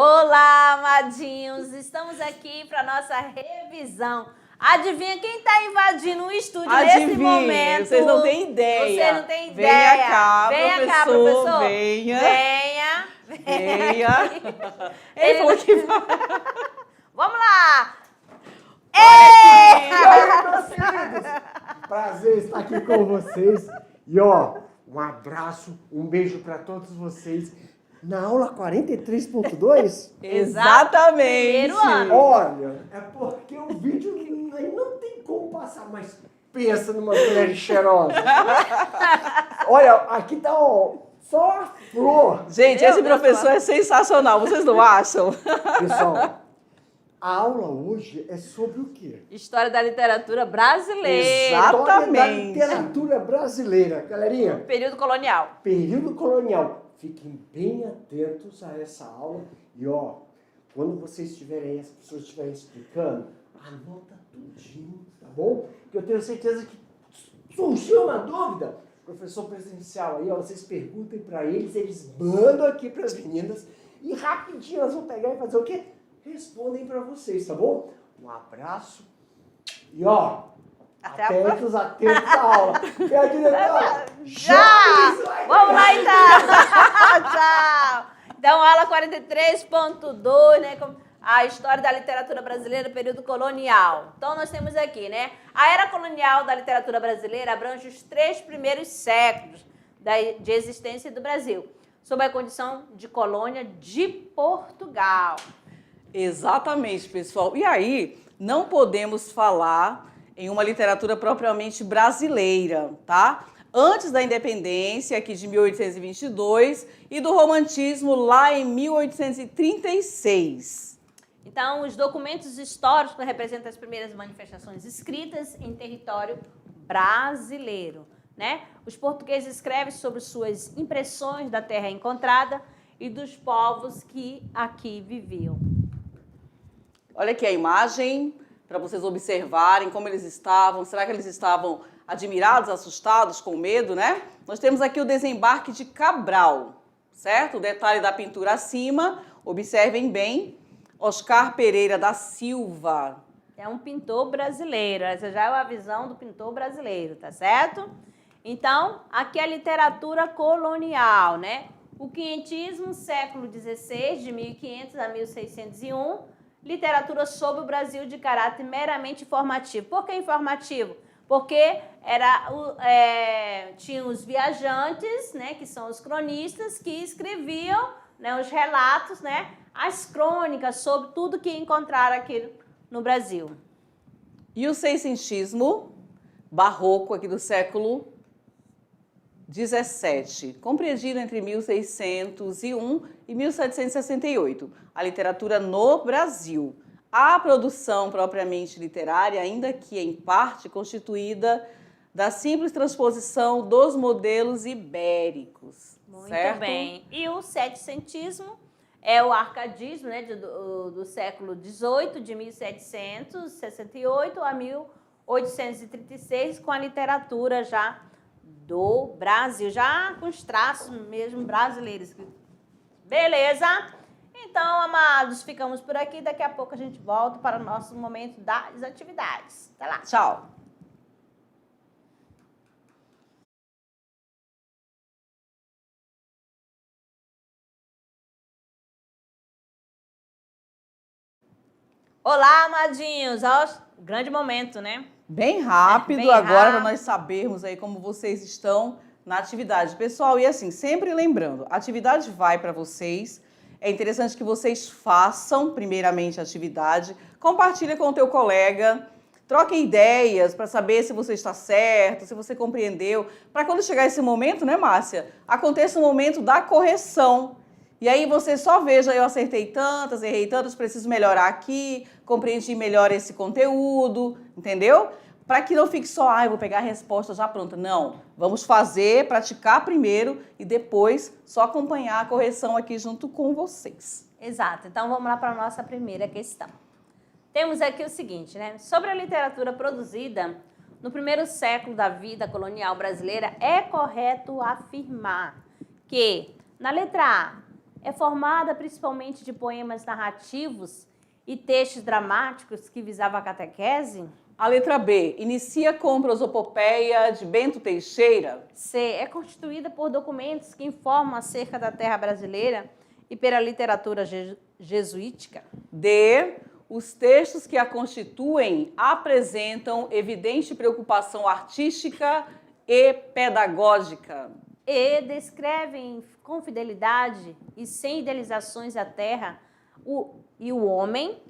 Olá, amadinhos! Estamos aqui para nossa revisão. Adivinha quem está invadindo o estúdio nesse momento? Vocês não têm ideia. Vocês não têm ideia. Venha cá, professor. Venha. Venha. Ele falou que vai. Vamos lá! Prazer estar aqui com vocês. E ó, um abraço, um beijo para todos vocês. Na aula 43.2? Exatamente. Primeiro ano. Olha, é porque o vídeo aí não tem como passar mais pensa numa mulher cheirosa. Olha, aqui tá só a flor. Gente, esse professor é sensacional, vocês não acham? Pessoal, a aula hoje é sobre o quê? História da literatura brasileira. Exatamente. História da literatura brasileira. Galerinha, Período colonial. período colonial. Fiquem bem atentos a essa aula. E ó, quando vocês estiverem aí, as pessoas estiverem explicando, anota tudinho, tá bom? Porque eu tenho certeza que surgiu uma dúvida, professor presencial aí, ó, vocês perguntem para eles mandam aqui para as meninas e rapidinho elas vão pegar e fazer o quê? Respondem para vocês, tá bom? Um abraço e ó, atentos à aula. E a diretora, Já! Vamos lá então! Tchau! Então, aula 43.2, né? A história da literatura brasileira, período colonial. Então, nós temos aqui, né? A era colonial da literatura brasileira abrange os 3 primeiros séculos de existência do Brasil, sob a condição de colônia de Portugal. Exatamente, pessoal. E aí, não podemos falar em uma literatura propriamente brasileira, tá? Antes da independência, aqui de 1822, e do romantismo lá em 1836. Então, os documentos históricos representam as primeiras manifestações escritas em território brasileiro, né? Os portugueses escrevem sobre suas impressões da terra encontrada e dos povos que aqui viviam. Olha aqui a imagem, para vocês observarem como eles estavam. Será que eles estavam admirados, assustados, com medo, né? Nós temos aqui o desembarque de Cabral, certo? O detalhe da pintura acima, observem bem. Oscar Pereira da Silva. É um pintor brasileiro, essa já é a visão do pintor brasileiro, tá certo? Então, aqui é a literatura colonial, né? O quinhentismo, século XVI, de 1500 a 1601, literatura sobre o Brasil de caráter meramente informativo. Por que informativo? Porque tinha os viajantes, né, que são os cronistas, que escreviam, né, os relatos, né, as crônicas sobre tudo que encontraram aqui no Brasil. E o seiscentismo barroco aqui do século XVII, compreendido entre 1601 e 1768. A literatura no Brasil. A produção propriamente literária, ainda que em parte constituída da simples transposição dos modelos ibéricos. Muito certo? bem. E o setecentismo é o arcadismo, né, do século XVIII, de 1768 a 1836, com a literatura já do Brasil, já com os traços mesmo brasileiros. Beleza? Então, amados, ficamos por aqui. Daqui a pouco a gente volta para o nosso momento das atividades. Até lá. Tchau. Olá, amadinhos. O grande momento, né? Bem rápido Bem agora, rápido. para nós sabermos aí como vocês estão na atividade. Pessoal, e assim, sempre lembrando, a atividade vai para vocês. É interessante que vocês façam, primeiramente, a atividade. Compartilhe com o teu colega. Troquem ideias para saber se você está certo, se você compreendeu. Para quando chegar esse momento, né, Márcia? Aconteça o momento da correção. E aí você só veja, eu acertei tantas, errei tantas, preciso melhorar aqui, compreendi melhor esse conteúdo, entendeu? Para que não fique só, eu vou pegar a resposta já pronta. Não, vamos fazer, praticar primeiro e depois só acompanhar a correção aqui junto com vocês. Exato. Então, vamos lá para a nossa primeira questão. Temos aqui o seguinte, né? Sobre a literatura produzida no primeiro século da vida colonial brasileira, é correto afirmar que, na letra A, é formada principalmente de poemas narrativos e textos dramáticos que visavam a catequese? A letra B, inicia com prosopopeia de Bento Teixeira. C, é constituída por documentos que informam acerca da terra brasileira e pela literatura jesuítica. D, os textos que a constituem apresentam evidente preocupação artística e pedagógica. E descrevem com fidelidade e sem idealizações a terra e o homem,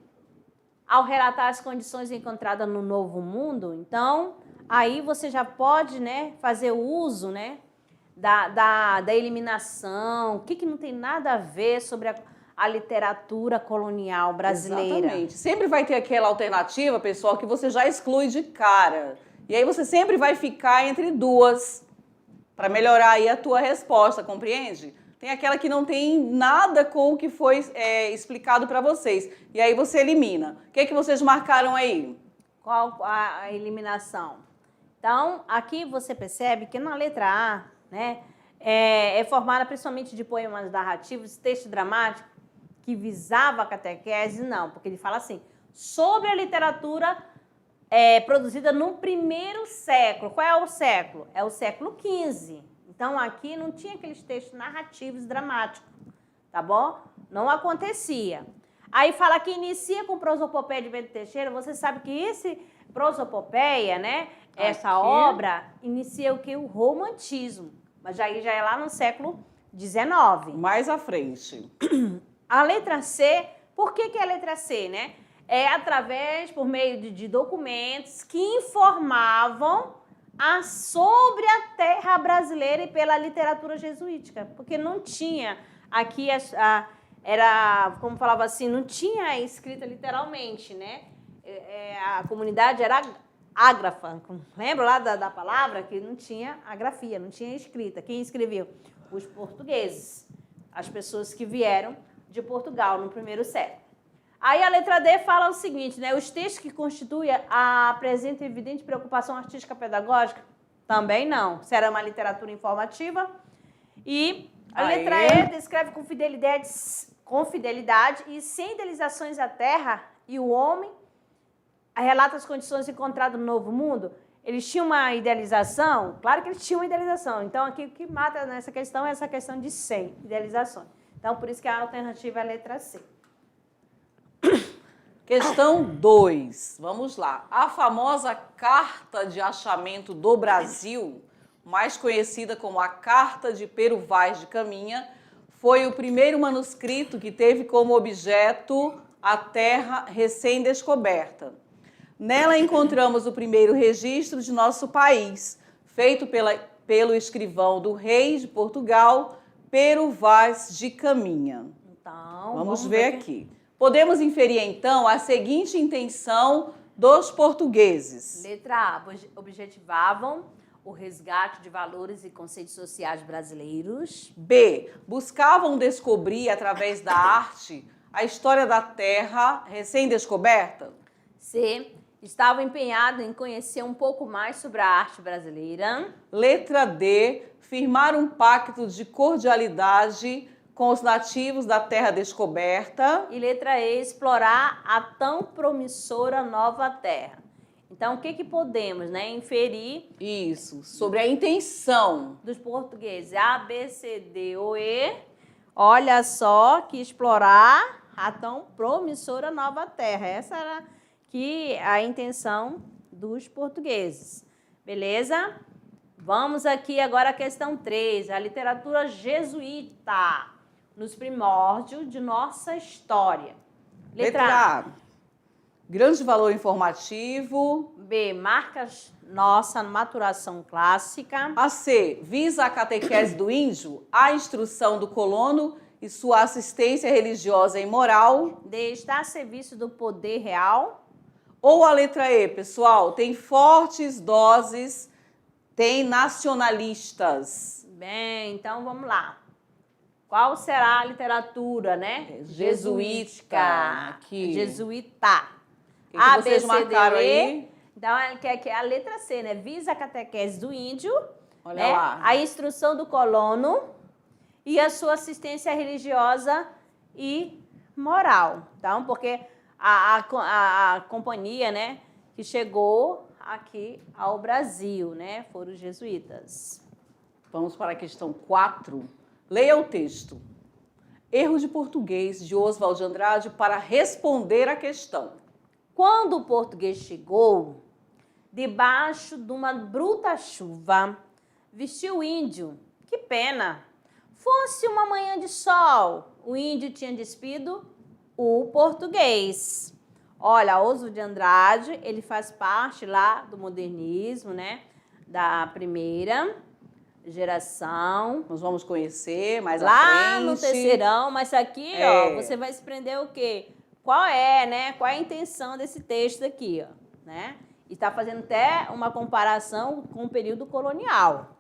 ao relatar as condições encontradas no novo mundo. Então, aí você já pode, né, fazer uso, né, da eliminação, o que não tem nada a ver sobre a literatura colonial brasileira. Exatamente. Sempre vai ter aquela alternativa, pessoal, que você já exclui de cara. E aí você sempre vai ficar entre duas para melhorar aí a tua resposta, compreende? Tem aquela que não tem nada com o que foi explicado para vocês. E aí você elimina. O que vocês marcaram aí? Qual a eliminação? Então, aqui você percebe que na letra A, né, é formada principalmente de poemas narrativos, texto dramático, que visava a catequese, não, porque ele fala assim, sobre a literatura produzida no primeiro século. Qual é o século? É o século XV. Então, aqui não tinha aqueles textos narrativos dramáticos, tá bom? Não acontecia. Aí fala que inicia com prosopopeia de Bento Teixeira. Você sabe que esse prosopopeia, né, essa obra, inicia o que? O romantismo. Mas já é lá no século XIX. Mais à frente. A letra C, por que é a letra C, né? Por meio de documentos que informavam sobre a terra brasileira e pela literatura jesuítica. Porque não tinha aqui, como falava assim, não tinha escrita literalmente, né? A comunidade era ágrafa. Lembra lá da palavra? Que não tinha a grafia, não tinha escrita. Quem escreveu? Os portugueses, as pessoas que vieram de Portugal no primeiro século. Aí a letra D fala o seguinte, né? Os textos que constituem apresentam evidente preocupação artística pedagógica? Também não. Será uma literatura informativa. E a letra E descreve com fidelidade e sem idealizações a terra e o homem, relata as condições encontradas no Novo Mundo. Eles tinham uma idealização? Claro que eles tinham uma idealização. Então, aqui o que mata nessa questão é essa questão de sem idealizações. Então, por isso que a alternativa é a letra C. Questão 2. Vamos lá. A famosa Carta de Achamento do Brasil, mais conhecida como a Carta de Pero Vaz de Caminha, foi o primeiro manuscrito que teve como objeto a terra recém-descoberta. Nela encontramos o primeiro registro de nosso país, feito pelo escrivão do rei de Portugal, Pero Vaz de Caminha. Então, vamos ver aqui. Podemos inferir, então, a seguinte intenção dos portugueses. Letra A. Objetivavam o resgate de valores e conceitos sociais brasileiros. B. Buscavam descobrir, através da arte, a história da terra recém-descoberta. C. Estavam empenhados em conhecer um pouco mais sobre a arte brasileira. Letra D. Firmar um pacto de cordialidade com os nativos da terra descoberta. E letra E, explorar a tão promissora nova terra. Então, o que podemos, né, inferir? Isso, sobre a intenção dos portugueses. A, B, C, D ou E. Olha só que explorar a tão promissora nova terra. Essa era a intenção dos portugueses. Beleza? Vamos aqui agora à questão 3. A literatura jesuíta nos primórdios de nossa história. Letra A. Grande valor informativo. B. Marcas nossa maturação clássica. A C. Visa a catequese do índio, a instrução do colono e sua assistência religiosa e moral. D. Está a serviço do poder real. Ou a letra E, pessoal, tem fortes doses, tem nacionalistas. Bem, então vamos lá. Qual será a literatura, né? Jesuítica. Aqui. Jesuíta. O que vocês marcaram aí? Então, que é a letra C, né? Visa a catequese do índio. Olha né? lá. A instrução do colono e a sua assistência religiosa e moral. Então, porque a companhia, né, que chegou aqui ao Brasil, né, foram os jesuítas. Vamos para a questão 4. Leia o texto. Erro de português de Oswald de Andrade para responder a questão. Quando o português chegou, debaixo de uma bruta chuva, vestiu o índio. Que pena! Fosse uma manhã de sol, o índio tinha despido o português. Olha, Oswald de Andrade, ele faz parte lá do modernismo, né? Da primeira geração. Nós vamos conhecer mais à Lá frente. no terceirão, mas aqui, ó, você vai se prender o quê? Qual é, né? Qual é a intenção desse texto aqui, ó, né? E está fazendo até uma comparação com o período colonial.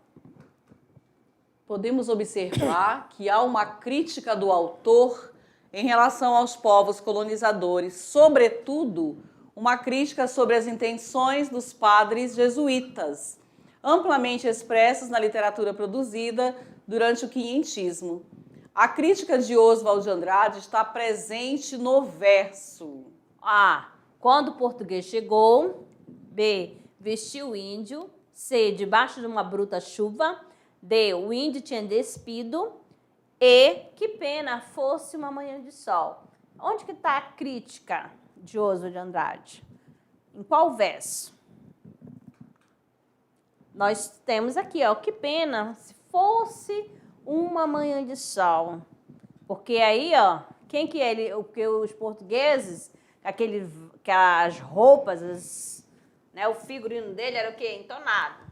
Podemos observar que há uma crítica do autor em relação aos povos colonizadores, sobretudo uma crítica sobre as intenções dos padres jesuítas, amplamente expressas na literatura produzida durante o quinhentismo. A crítica de Oswald de Andrade está presente no verso. A. Quando o português chegou. B. Vestiu o índio. C. Debaixo de uma bruta chuva. D. O índio tinha despido. E. Que pena fosse uma manhã de sol. Onde que está a crítica de Oswald de Andrade? Em qual verso? Nós temos aqui, ó, que pena se fosse uma manhã de sol. Porque aí, ó, quem que ele, porque os portugueses, aquelas roupas, né, o figurino dele era o quê? Entonado.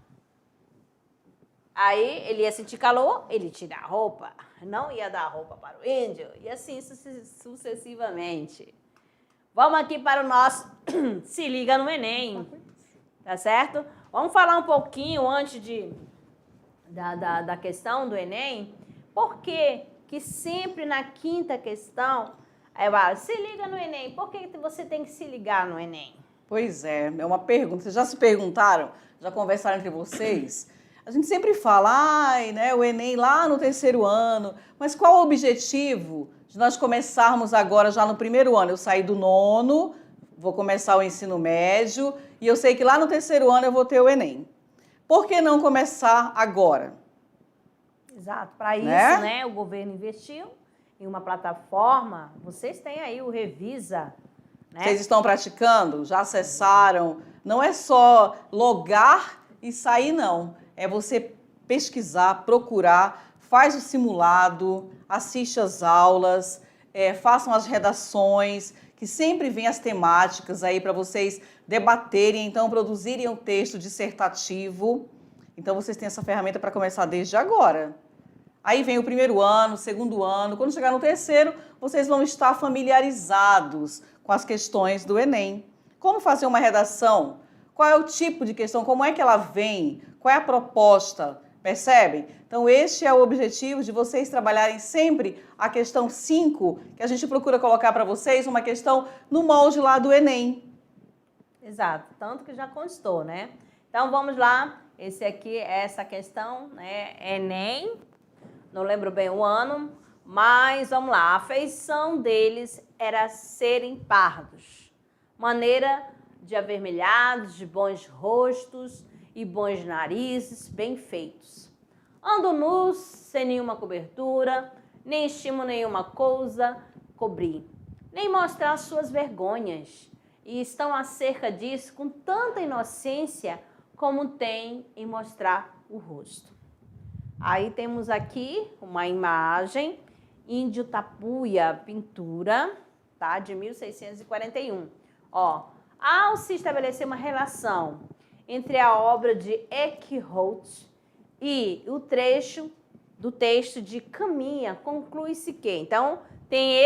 Aí ele ia sentir calor, ele tira a roupa, não ia dar roupa para o índio, e assim sucessivamente. Vamos aqui para o nosso Se Liga no Enem, tá certo? Vamos falar um pouquinho antes da questão do Enem, por que sempre na quinta questão, se liga no Enem, por que você tem que se ligar no Enem? Pois é uma pergunta. Vocês já se perguntaram? Já conversaram entre vocês? A gente sempre fala, né, o Enem lá no terceiro ano, mas qual o objetivo de nós começarmos agora já no primeiro ano? Eu saí do nono, vou começar o ensino médio e eu sei que lá no terceiro ano eu vou ter o Enem. Por que não começar agora? Exato, para isso, né, o governo investiu em uma plataforma, vocês têm aí o Revisa, né? Vocês estão praticando? Já acessaram? Não é só logar e sair, não. É você pesquisar, procurar, faz o simulado, assiste as aulas, façam as redações, que sempre vem as temáticas aí para vocês debaterem, então produzirem um texto dissertativo. Então vocês têm essa ferramenta para começar desde agora. Aí vem o primeiro ano, o segundo ano, quando chegar no terceiro, vocês vão estar familiarizados com as questões do Enem. Como fazer uma redação? Qual é o tipo de questão? Como é que ela vem? Qual é a proposta? Percebem? Então, este é o objetivo de vocês trabalharem sempre a questão 5, que a gente procura colocar para vocês uma questão no molde lá do Enem. Exato, tanto que já constou, né? Então, vamos lá. Essa questão, né? Enem, não lembro bem o ano, mas vamos lá. A feição deles era serem pardos. Maneira de avermelhados, de bons rostos e bons narizes bem feitos. Andam nus, sem nenhuma cobertura, nem estimam nenhuma coisa cobrir, nem mostrar suas vergonhas. E estão acerca disso com tanta inocência como tem em mostrar o rosto. Aí temos aqui uma imagem, Índio Tapuia, pintura, tá? De 1641. Ó, ao se estabelecer uma relação entre a obra de Eckhout e o trecho do texto de Caminha, conclui-se que. Então, tem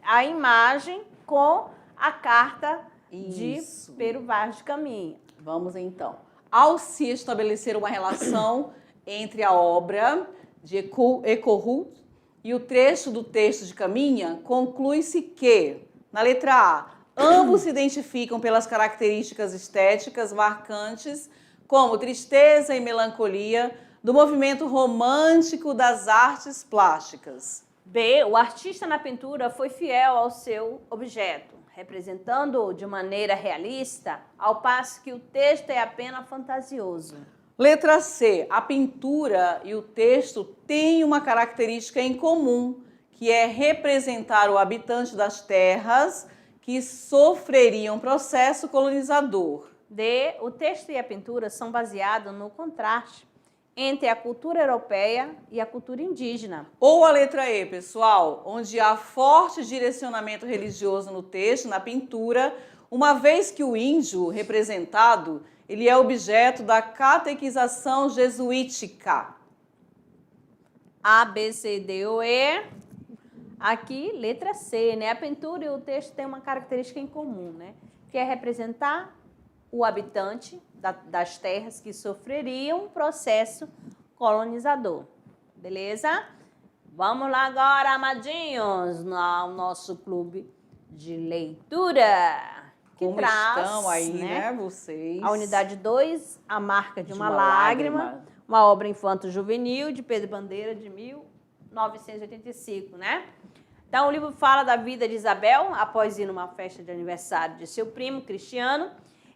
a imagem com a carta de Pero Vaz de Caminha. Vamos então. Ao se estabelecer uma relação entre a obra de Eckhout e o trecho do texto de Caminha, conclui-se que, na letra A, ambos se identificam pelas características estéticas marcantes, como tristeza e melancolia, do movimento romântico das artes plásticas? B. O artista na pintura foi fiel ao seu objeto, representando-o de maneira realista, ao passo que o texto é apenas fantasioso. Letra C. A pintura e o texto têm uma característica em comum, que é representar o habitante das terras que sofreriam processo colonizador. D. O texto e a pintura são baseados no contraste entre a cultura europeia e a cultura indígena. Ou a letra E, pessoal, onde há forte direcionamento religioso no texto, na pintura, uma vez que o índio representado, ele é objeto da catequização jesuítica. A, B, C, D ou E. Aqui, letra C, né? A pintura e o texto têm uma característica em comum, né? Que é representar o habitante das terras que sofreriam um processo colonizador. Beleza? Vamos lá agora, amadinhos, no nosso clube de leitura. Que Como traz, estão aí, né, vocês? A unidade 2, A Marca de uma Lágrima, uma obra infanto-juvenil de Pedro Bandeira, de 1985, né? Então, o livro fala da vida de Isabel, após ir numa festa de aniversário de seu primo, Cristiano,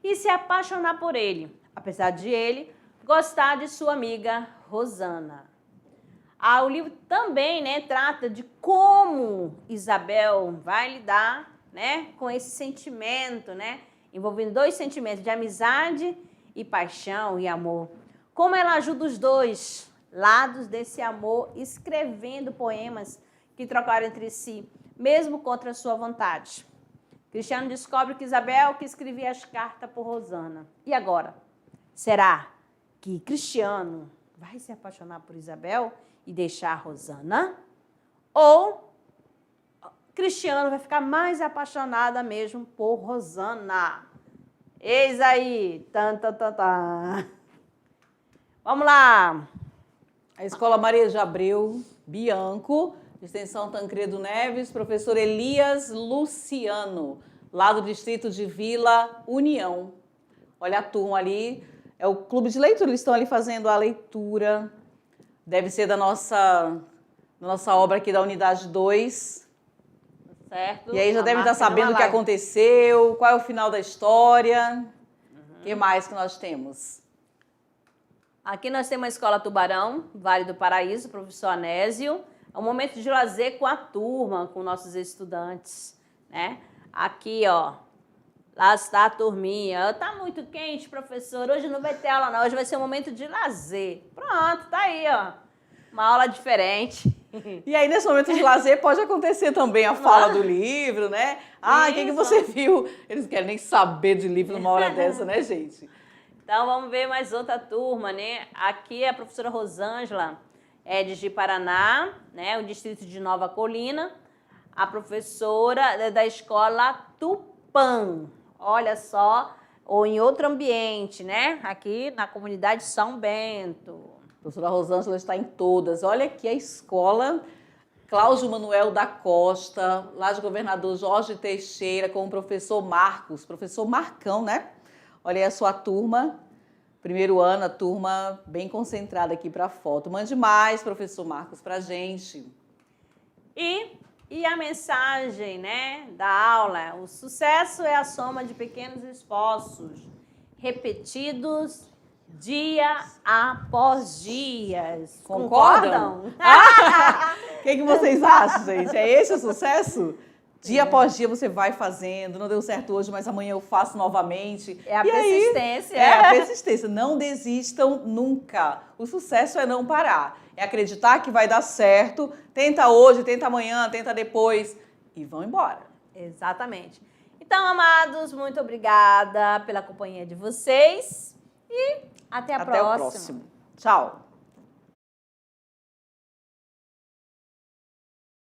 e se apaixonar por ele, apesar de ele gostar de sua amiga Rosana. O livro também, né, trata de como Isabel vai lidar, né, com esse sentimento, né, envolvendo dois sentimentos de amizade e paixão e amor. Como ela ajuda os dois lados desse amor, escrevendo poemas que trocaram entre si, mesmo contra a sua vontade. Cristiano descobre que Isabel que escrevia as cartas por Rosana. E agora? Será que Cristiano vai se apaixonar por Isabel e deixar a Rosana? Ou Cristiano vai ficar mais apaixonada mesmo por Rosana? Eis aí. Tan, tan, tan, tan. Vamos lá. A Escola Maria de Abreu, Bianco, Extensão Tancredo Neves, professor Elias Luciano, lá do distrito de Vila União. Olha a turma ali, é o clube de leitura, eles estão ali fazendo a leitura. Deve ser da nossa obra aqui da unidade 2. Certo. E aí já devem estar sabendo o que aconteceu, qual é o final da história. O que mais que nós temos? Aqui nós temos a Escola Tubarão, Vale do Paraíso, professor Anésio. É um momento de lazer com a turma, com nossos estudantes, né? Aqui, ó, lá está a turminha. Tá muito quente, professor, hoje não vai ter aula não, hoje vai ser um momento de lazer. Pronto, tá aí, ó, uma aula diferente. E aí, nesse momento de lazer, pode acontecer também a fala do livro, né? Ah, o que você viu? Eles não querem nem saber de livro numa hora dessa, né, gente? Então, vamos ver mais outra turma, né? Aqui é a professora Rosângela, é de Ji-Paraná, né? O distrito de Nova Colina. A professora da escola Tupã, olha só, ou em outro ambiente, né? Aqui na comunidade São Bento. A professora Rosângela está em todas. Olha aqui a escola Cláudio Manuel da Costa, lá de Governador Jorge Teixeira, com o professor Marcos, professor Marcão, né? Olha aí a sua turma, primeiro ano, a turma bem concentrada aqui para a foto. Mande mais, professor Marcos, para a gente. E a mensagem, né, da aula? O sucesso é a soma de pequenos esforços repetidos dia após dia. Concordam? O que vocês acham, gente? É esse o sucesso? Dia após dia você vai fazendo, não deu certo hoje, mas amanhã eu faço novamente. É a persistência. É a persistência. Não desistam nunca. O sucesso é não parar. É acreditar que vai dar certo. Tenta hoje, tenta amanhã, tenta depois e vão embora. Exatamente. Então, amados, muito obrigada pela companhia de vocês e até a próxima. Até o próximo. Tchau.